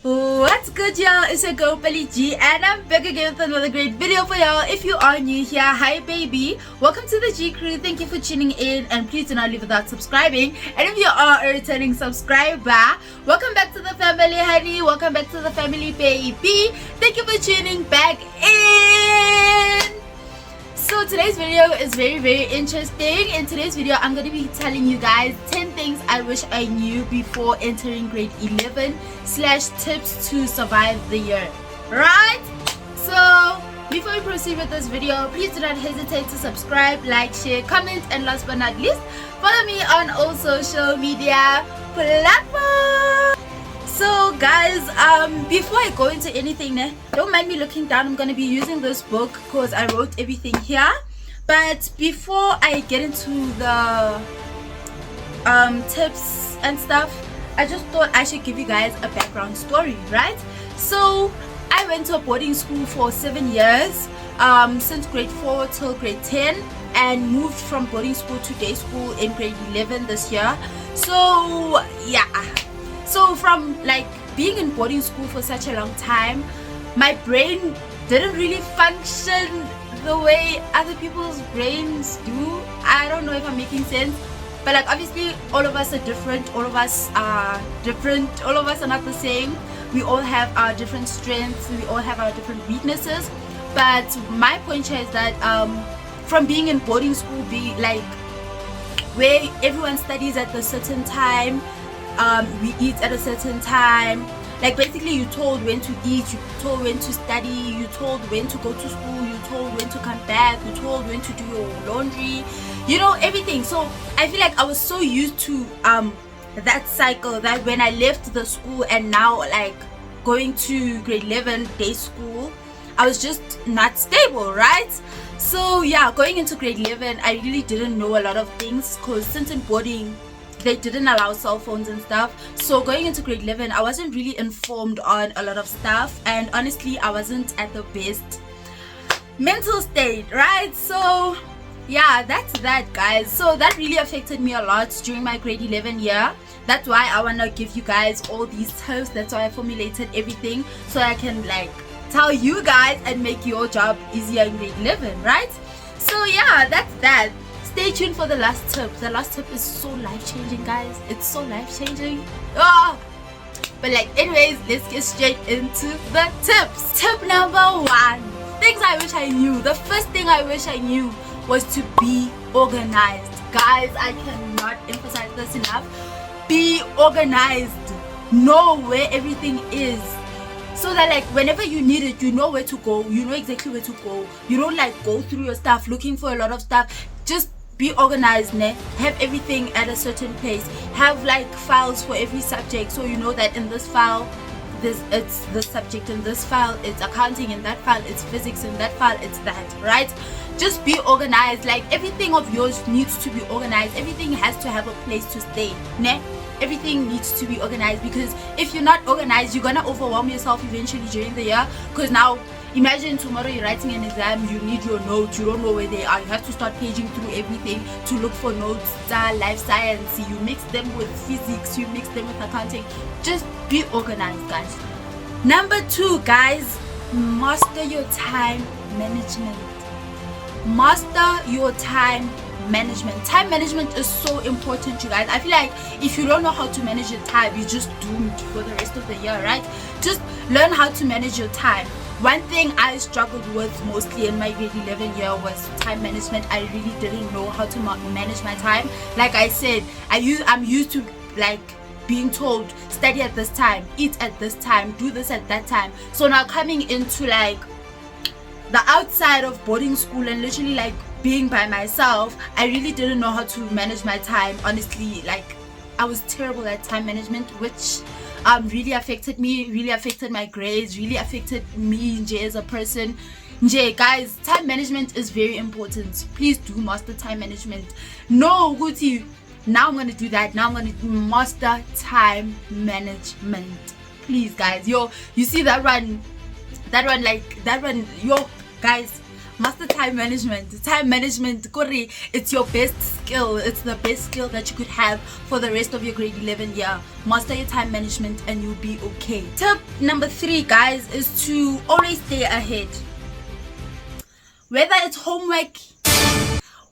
What's good, y'all? It's your girl Palesa, and I'm back again with another great video for y'all. If you are new here, hi baby, welcome to the G crew. Thank you for tuning in, and please do not leave without subscribing. And if you are a returning subscriber, welcome back to the family, honey. Welcome back to the family, baby. Thank you for tuning back in. So today's video is very interesting. In today's video, I'm going to be telling you guys 10 things I wish I knew before entering grade 11 / tips to survive the year. Right? So before we proceed with this video, please do not hesitate to subscribe, like, share, comment, and last but not least, follow me on all social media platforms. So guys, before I go into anything, don't mind me looking down. I'm gonna be using this book because I wrote everything here. But before I get into the tips and stuff, I just thought I should give you guys a background story, right? So I went to a boarding school for 7 years, since grade 4 till grade 10, and moved from boarding school to day school in grade 11 this year. So yeah. So from like being in boarding school for such a long time, my brain didn't really function the way other people's brains do. I don't know if I'm making sense, but like obviously all of us are different, all of us are not the same. We all have our different strengths, we all have our different weaknesses. But my point here is that from being in boarding school, be like where everyone studies at a certain time, we eat at a certain time, like basically you're told when to eat, you're told when to study, you're told when to go to school, you're told when to come back, you're told when to do your laundry, you know, everything. So I feel like I was so used to that cycle that when I left the school and now like going to grade 11 day school, I was just not stable, right? So yeah, going into grade 11, I really didn't know a lot of things because since in boarding they didn't allow cell phones and stuff. So going into grade 11, I wasn't really informed on a lot of stuff, and honestly I wasn't at the best mental state, right? So yeah, that's that, guys. So that really affected me a lot during my grade 11 year. That's why I want to give you guys all these tips. That's why I formulated everything so I can like tell you guys and make your job easier in grade 11, right? So yeah, that's that. Stay tuned for the last tip. The last tip is so life-changing, guys. It's so life-changing. But like anyways, let's get straight into the tips. Tip number 1, things I wish I knew. The first thing I wish I knew was to be organized. Guys, I cannot emphasize this enough. Be organized. Know where everything is, so that like whenever you need it, you know where to go, you know exactly where to go. You don't like go through your stuff looking for a lot of stuff. Just be organized, ne? Have everything at a certain place. Have like files for every subject, so you know that in this file it's this subject, in this file it's accounting, in that file it's physics, in that file it's that, right? Just be organized. Like everything of yours needs to be organized. Everything has to have a place to stay, ne? Everything needs to be organized, because if you're not organized, you're gonna overwhelm yourself eventually during the year. Because now imagine tomorrow you're writing an exam, you need your notes, you don't know where they are, you have to start paging through everything to look for notes. Life science, you mix them with physics, you mix them with accounting. Just be organized, guys. Number 2, guys, master your time management. Master your time management. Time management is so important, you guys. I feel like if you don't know how to manage your time, you're just doomed for the rest of the year, right? Just learn how to manage your time. One thing I struggled with mostly in my grade 11 year was time management. I really didn't know how to manage my time. Like I said, I'm used to like being told study at this time, eat at this time, do this at that time. So now coming into like the outside of boarding school and literally like being by myself, I really didn't know how to manage my time. Honestly, like I was terrible at time management, which really affected me, really affected my grades, really affected me as a person. Guys, time management is very important. Please do master time management. No, Guti, now I'm gonna do that. Now I'm gonna master time management. Please, guys, yo, you see that one, yo, guys, Master time management. Time management, Kori, it's your best skill. It's the best skill that you could have for the rest of your grade 11 year. Master your time management and you'll be okay. Tip number 3, guys, is to always stay ahead. Whether it's homework,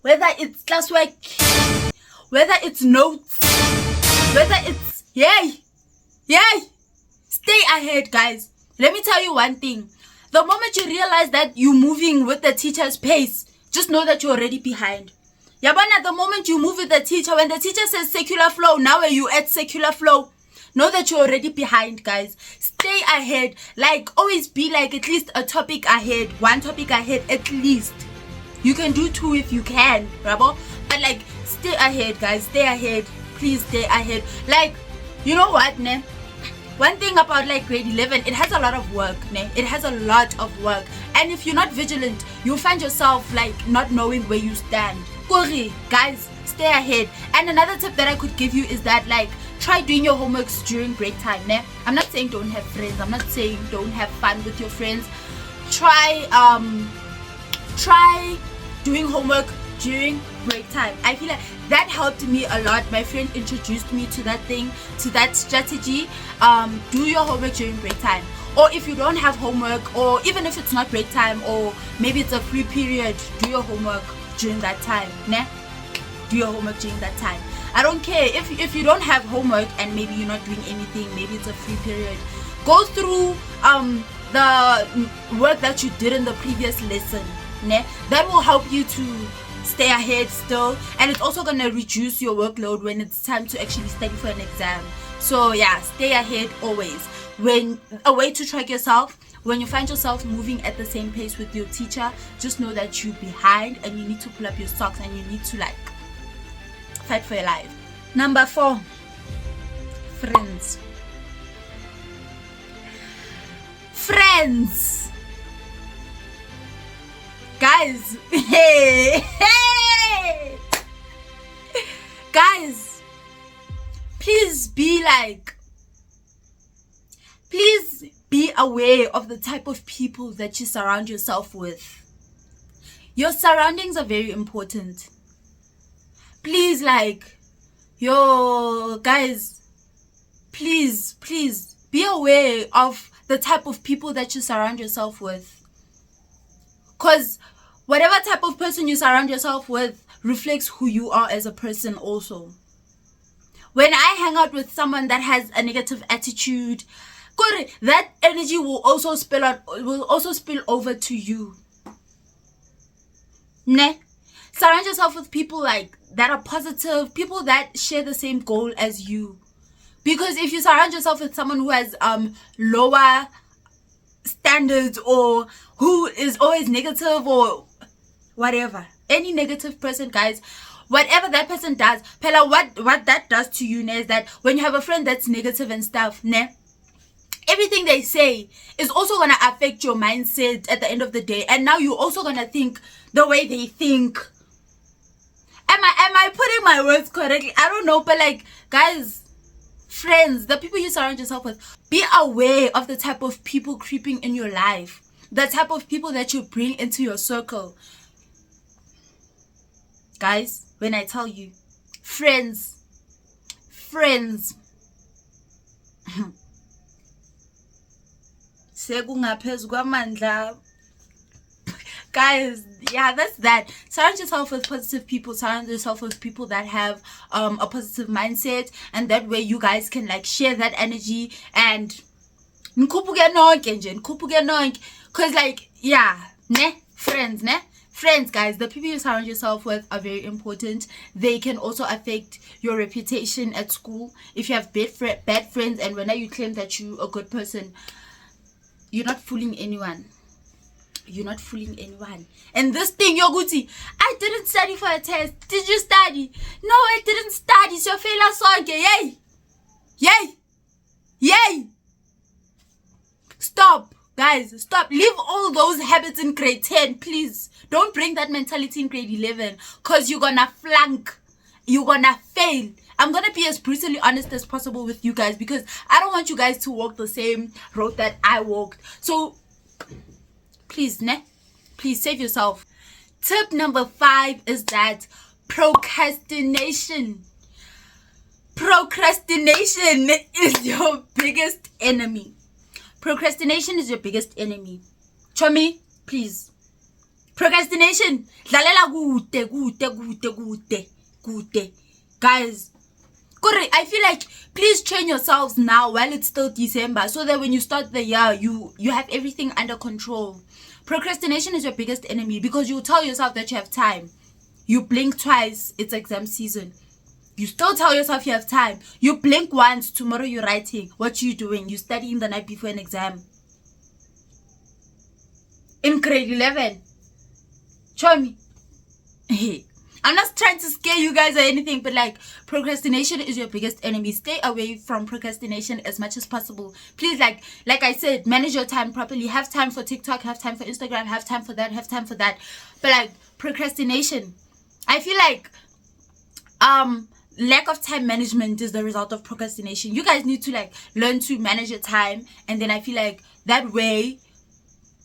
whether it's classwork, whether it's notes, whether it's yay, stay ahead, guys. Let me tell you one thing. The moment you realize that you're moving with the teacher's pace, just know that you're already behind. Yabana, the moment you move with the teacher, when the teacher says secular flow, now when you at secular flow, know that you're already behind, guys. Stay ahead. Like, always be like at least a topic ahead, 1 topic ahead at least. You can do 2 if you can, bravo. But like, stay ahead, guys. Stay ahead. Please stay ahead. Like, you know what, ne? One thing about like grade 11, it has a lot of work, ne? It has a lot of work. And if you're not vigilant, you'll find yourself like not knowing where you stand. Kori, guys, stay ahead. And another tip that I could give you is that like, try doing your homeworks during break time, ne? I'm not saying don't have friends. I'm not saying don't have fun with your friends. Try doing homework during break time. I feel like that helped me a lot. My friend introduced me to that thing, to that strategy. Do your homework during break time. Or if you don't have homework, or even if it's not break time, or maybe it's a free period, do your homework during that time, ne? Do your homework during that time. I don't care if you don't have homework and maybe you're not doing anything, maybe it's a free period. Go through the work that you did in the previous lesson, ne? That will help you to stay ahead still, and it's also gonna reduce your workload when it's time to actually study for an exam. So yeah, stay ahead always. When a way to track yourself, when you find yourself moving at the same pace with your teacher, just know that you're behind and you need to pull up your socks and you need to like fight for your life. Number 4, friends. Friends, guys. Hey, guys, please be aware of the type of people that you surround yourself with. Your surroundings are very important. Please, like, yo, guys, please be aware of the type of people that you surround yourself with. Because whatever type of person you surround yourself with reflects who you are as a person also. When I hang out with someone that has a negative attitude, that energy will also spill over to you. Ne? Surround yourself with people like that are positive, people that share the same goal as you. Because if you surround yourself with someone who has lower standards, or who is always negative, or whatever, any negative person, guys, whatever that person does, Pella, what that does to you, ne, is that when you have a friend that's negative and stuff, ne, everything they say is also gonna affect your mindset at the end of the day, and now you're also gonna think the way they think. Am I putting my words correctly? I don't know, but like, guys, friends, the people you surround yourself with, be aware of the type of people creeping in your life, the type of people that you bring into your circle. Guys, when I tell you, friends, guys, yeah, that's that. Surround yourself with positive people. Surround yourself with people that have a positive mindset, and that way you guys can like share that energy and because like, yeah, ne, friends, guys, the people you surround yourself with are very important. They can also affect your reputation at school. If you have bad friends, and when you claim that you're a good person, you're not fooling anyone. And this thing, Yoguti, I didn't study for a test. Did you study? No, I didn't study. So failure song. Yay. Stop, guys, stop. Leave all those habits in grade 10, please. Don't bring that mentality in grade 11, because you're gonna flunk. You're gonna fail. I'm gonna be as brutally honest as possible with you guys, because I don't want you guys to walk the same road that I walked. So please, Please save yourself. Tip number 5 is that procrastination is your biggest enemy. Procrastination is your biggest enemy. Chomi, please. Procrastination. Guys, I feel like please train yourselves now while it's still December, so that when you start the year, you have everything under control. Procrastination is your biggest enemy, because you tell yourself that you have time. You blink twice, it's exam season. You still tell yourself you have time. You blink once, tomorrow you're writing. What you doing? You studying the night before an exam. In grade 11. Show me. I'm not trying to scare you guys or anything, but like, procrastination is your biggest enemy. Stay away from procrastination as much as possible. Please, like I said, manage your time properly. Have time for TikTok, have time for Instagram, have time for that, have time for that. But like, procrastination, I feel like lack of time management is the result of procrastination. You guys need to like learn to manage your time, and then I feel like that way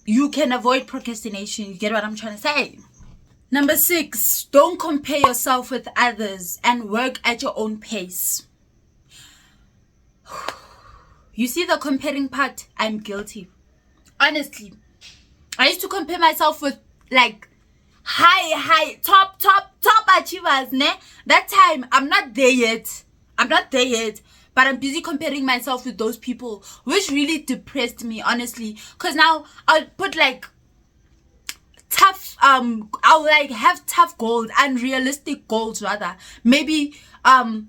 you can avoid procrastination. You get what I'm trying to say? Number 6, don't compare yourself with others and work at your own pace. You see the comparing part? I'm guilty. Honestly, I used to compare myself with like high top achievers, ne? That time I'm not there yet, but I'm busy comparing myself with those people, which really depressed me, honestly, because now I'll put like tough I'll like have tough goals, unrealistic goals rather. Maybe aim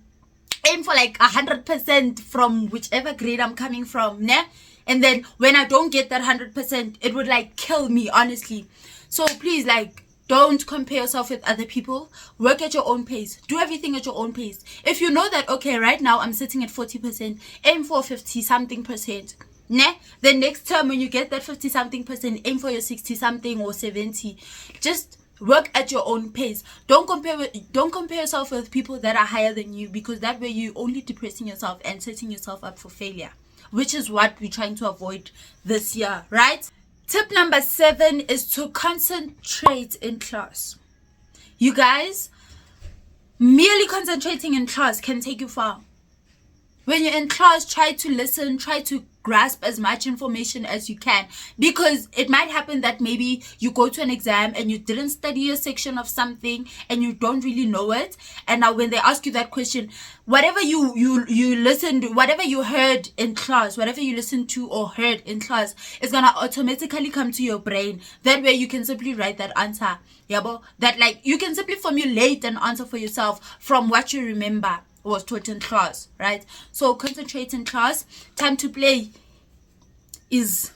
for like 100% from whichever grade I'm coming from, ne? And then when I don't get that 100%, it would like kill me, honestly. So please, like, don't compare yourself with other people. Work at your own pace. Do everything at your own pace. If you know that, okay, right now I'm sitting at 40%, aim for 50 something percent. Ne? Then next term when you get that 50 something percent, aim for your 60 something or 70. Just work at your own pace. Don't compare yourself with people that are higher than you, because that way you're only depressing yourself and setting yourself up for failure, which is what we're trying to avoid this year, right? Tip number 7 is to concentrate in class. You guys, merely concentrating in class can take you far. When you're in class, try to listen, try to grasp as much information as you can, because it might happen that maybe you go to an exam and you didn't study a section of something and you don't really know it, and now when they ask you that question, whatever you listened, whatever you heard in class, whatever you listened to or heard in class is gonna automatically come to your brain. That way you can simply write that answer, yabo, that like you can simply formulate an answer for yourself from what you remember was taught in class, right? So concentrate in class. Time to play is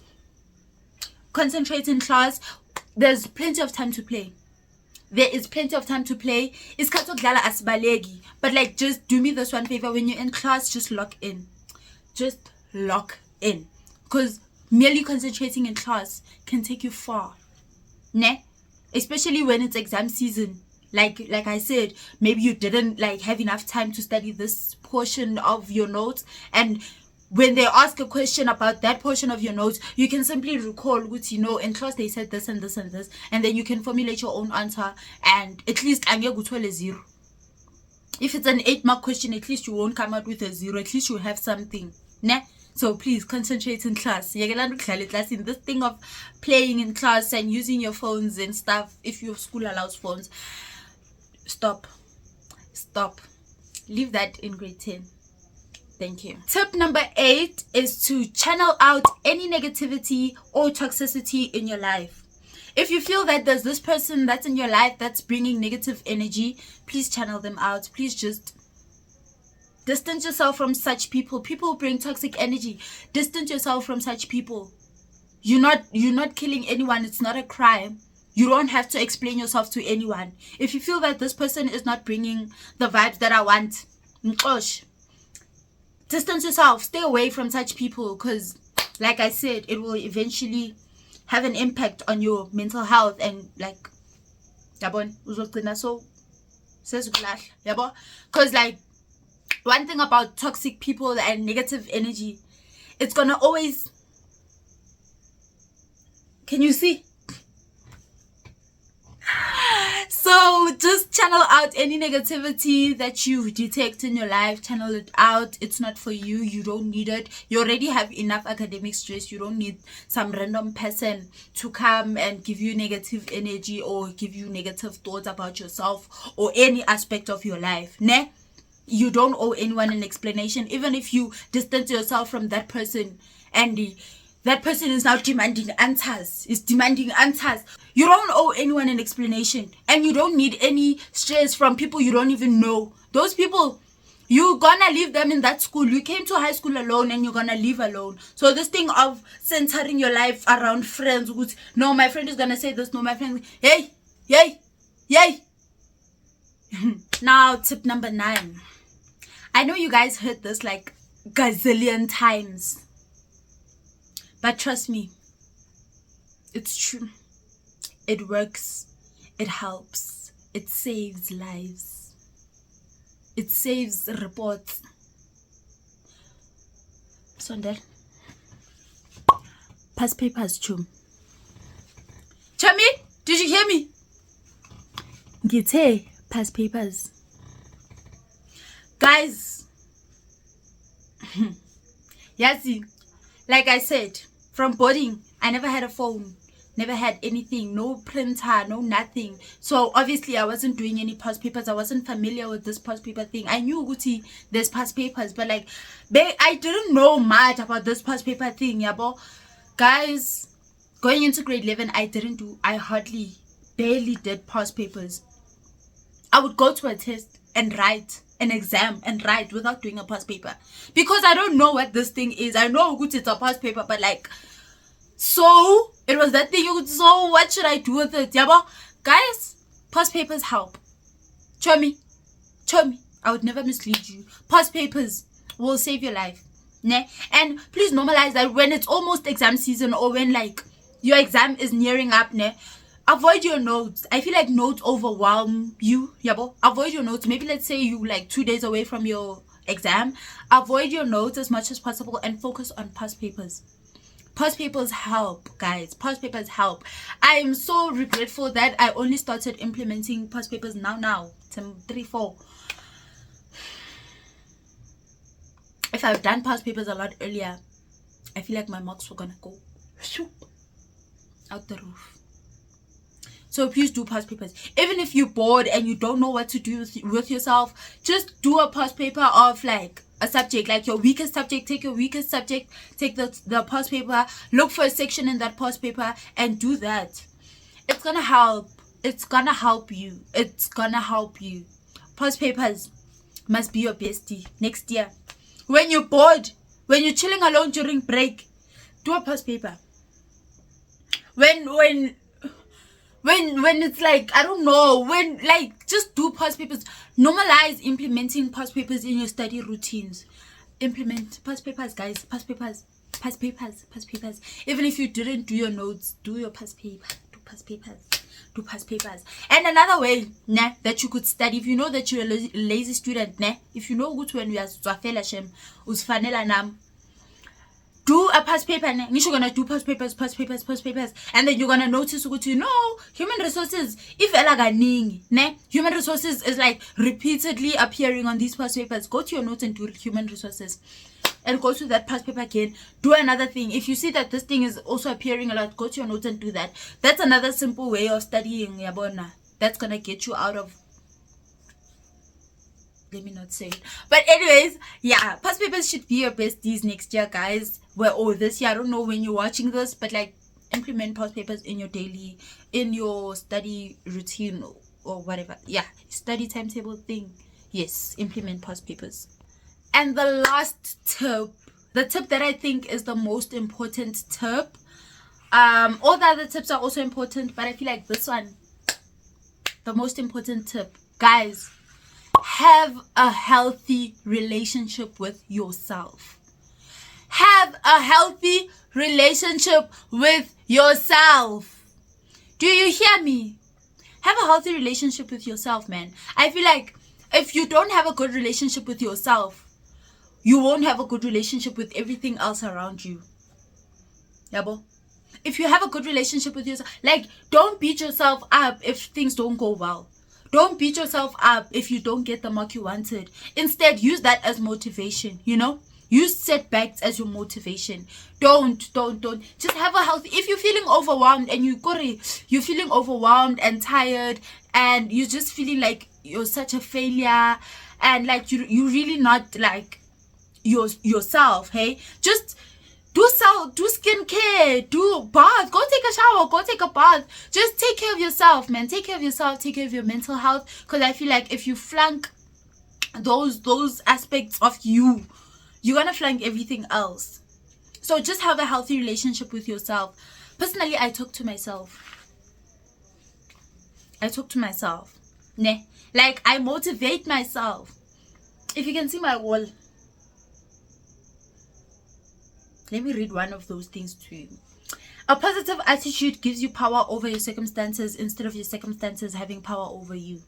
concentrate in class. There's plenty of time to play. There is plenty of time to play. It's asbalegi, but like, just do me this one favor. When you're in class, just lock in. Just lock in, because merely concentrating in class can take you far, ne? Especially when it's exam season. Like I said, maybe you didn't like have enough time to study this portion of your notes, and when they ask a question about that portion of your notes, you can simply recall what you know in class they said this and this and this, and then you can formulate your own answer, and at least I'm going to a 0. If it's an 8-mark question, at least you won't come out with a 0. At least you have something, ne? So please concentrate in class. In this thing of playing in class and using your phones and stuff, if your school allows phones, stop. Leave that in grade 10. Thank you. Tip number 8 is to channel out any negativity or toxicity in your life. If you feel that there's this person that's in your life that's bringing negative energy, please channel them out. Please just distance yourself from such people. People bring toxic energy. Distance yourself from such people. You're not killing anyone. It's not a crime. You don't have to explain yourself to anyone. If you feel that this person is not bringing the vibes that I want, distance yourself. Stay away from such people, because like I said, it will eventually have an impact on your mental health, and like, because like, one thing about toxic people and negative energy, it's gonna always, can you see? So just channel out any negativity that you detect in your life. Channel it out. It's not for you. You don't need it. You already have enough academic stress. You don't need some random person to come and give you negative energy or give you negative thoughts about yourself or any aspect of your life. Ne? You don't owe anyone an explanation. Even if you distance yourself from that person and that person is now demanding answers. You don't owe anyone an explanation. And you don't need any stress from people you don't even know. Those people, you're gonna leave them in that school. You came to high school alone and you're gonna leave alone. So this thing of centering your life around friends, which, no, my friend is gonna say this, no, my friend, hey. Now, tip number 9. I know you guys heard this like gazillion times. But trust me, it's true. It works. It helps. It saves lives. It saves reports. Sondel. Past papers, chum. Chummy, did you hear me? Gite, past papers. Guys. Yazi, like I said, from boarding, I never had a phone, never had anything, no printer, no nothing. So obviously I wasn't doing any past papers. I wasn't familiar with this past paper thing. I knew Guti there's past papers, but like I didn't know much about this past paper thing, yabo. Guys, going into grade 11, I hardly, barely did past papers. I would go to a test and write an exam and write without doing a past paper because I don't know what this thing is. I know it's a past paper, but like, so it was that thing. So what should I do with it? Yabo? Guys, past papers help. Chomi, I would never mislead you. Past papers will save your life. Ne? And please normalize that when it's almost exam season or when like your exam is nearing up, ne? Avoid your notes. I feel like notes overwhelm you, yabo. Avoid your notes. Maybe let's say you like 2 days away from your exam. Avoid your notes as much as possible and focus on past papers. Past papers help, guys. Past papers help. I am so regretful that I only started implementing past papers now. 3, 4. If I've done past papers a lot earlier, I feel like my marks were gonna go out the roof. So please do past papers. Even if you're bored and you don't know what to do with yourself, just do a past paper of like a subject, like your weakest subject. Take your weakest subject, take the past paper, look for a section in that past paper and do that. It's gonna help. It's gonna help you. It's gonna help you. Past papers must be your bestie next year. When you're bored, when you're chilling alone during break, do a past paper. When it's like, I don't know, when like, just do past papers. Normalize implementing past papers in your study routines. Implement past papers, guys. Past papers. Even if you didn't do your notes, do your past paper. Do past papers. And another way, that you could study, if you know that you're a lazy student, if you know good when we are zwafela shem, usfanela nam, do a past paper. You're gonna do past papers, and then you're gonna notice, human resources, if human resources is like repeatedly appearing on these past papers. Go to your notes and do human resources, and go to that past paper again. Do another thing. If you see that this thing is also appearing a lot, go to your notes and do that. That's another simple way of studying, yabona. That's gonna get you out of, let me not say it. But anyways, yeah, past papers should be your besties next year, guys. This year, I don't know when you're watching this, but like, implement past papers in your study routine or whatever. Yeah, study timetable thing. Yes, implement past papers. And the last tip, the tip that I think is the most important tip. All the other tips are also important, but I feel like this one, the most important tip, guys. Have a healthy relationship with yourself. Have a healthy relationship with yourself. Do you hear me? Have a healthy relationship with yourself, man. I feel like if you don't have a good relationship with yourself, you won't have a good relationship with everything else around you. Yabo? If you have a good relationship with yourself, like, don't beat yourself up if things don't go well. Don't beat yourself up if you don't get the mark you wanted. Instead, use that as motivation, you know? Use setbacks as your motivation. Don't. Just have a healthy... If you're feeling overwhelmed and you're feeling overwhelmed and tired and you're just feeling like you're such a failure and like you really not like yourself, hey? Just do skincare, do bath, go take a shower, go take a bath. Just take care of yourself, man. Take care of yourself, take care of your mental health. Because I feel like if you flunk those aspects of you, you're gonna flunk everything else. So just have a healthy relationship with yourself. Personally, I talk to myself. Ne? Like, I motivate myself. If you can see my wall, let me read one of those things to you. A positive attitude gives you power over your circumstances instead of your circumstances having power over you.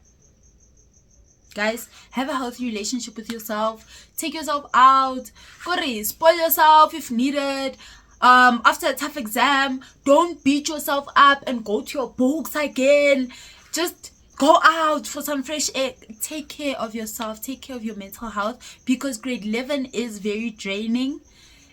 Guys, have a healthy relationship with yourself. Take yourself out. Spoil yourself if needed. After a tough exam, don't beat yourself up and go to your books again. Just go out for some fresh air. Take care of yourself. Take care of your mental health, because grade 11 is very draining.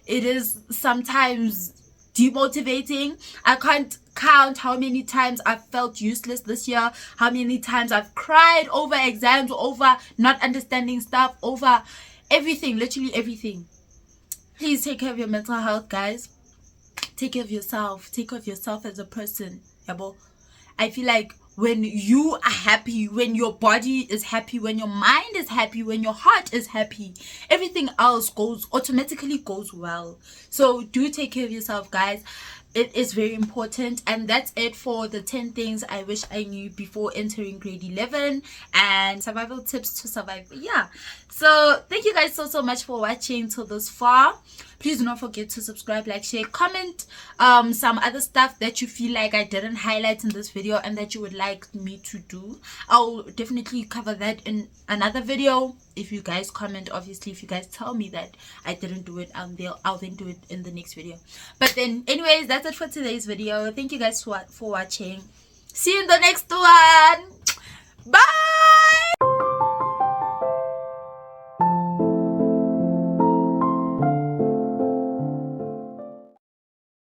It is sometimes demotivating. I can't count how many times I've felt useless this year, how many times I've cried over exams, over not understanding stuff, over everything, literally everything. Please take care of your mental health, guys. Take care of yourself. Take care of yourself as a person. Yabo. I feel like when you are happy, when your body is happy, when your mind is happy, when your heart is happy, everything else automatically goes well. So do take care of yourself, guys. It is very important. And that's it for the 10 things I wish I knew before entering grade 11 and survival tips to survive. Yeah, so thank you guys so much for watching till this far. Please do not forget to subscribe, like, share, comment some other stuff that you feel like I didn't highlight in this video and that you would like me to do. I'll definitely cover that in another video. If you guys comment, obviously, if you guys tell me that I didn't do it, I'll then do it in the next video. But then anyways, that's it for today's video. Thank you guys for watching. See you in the next one. Bye.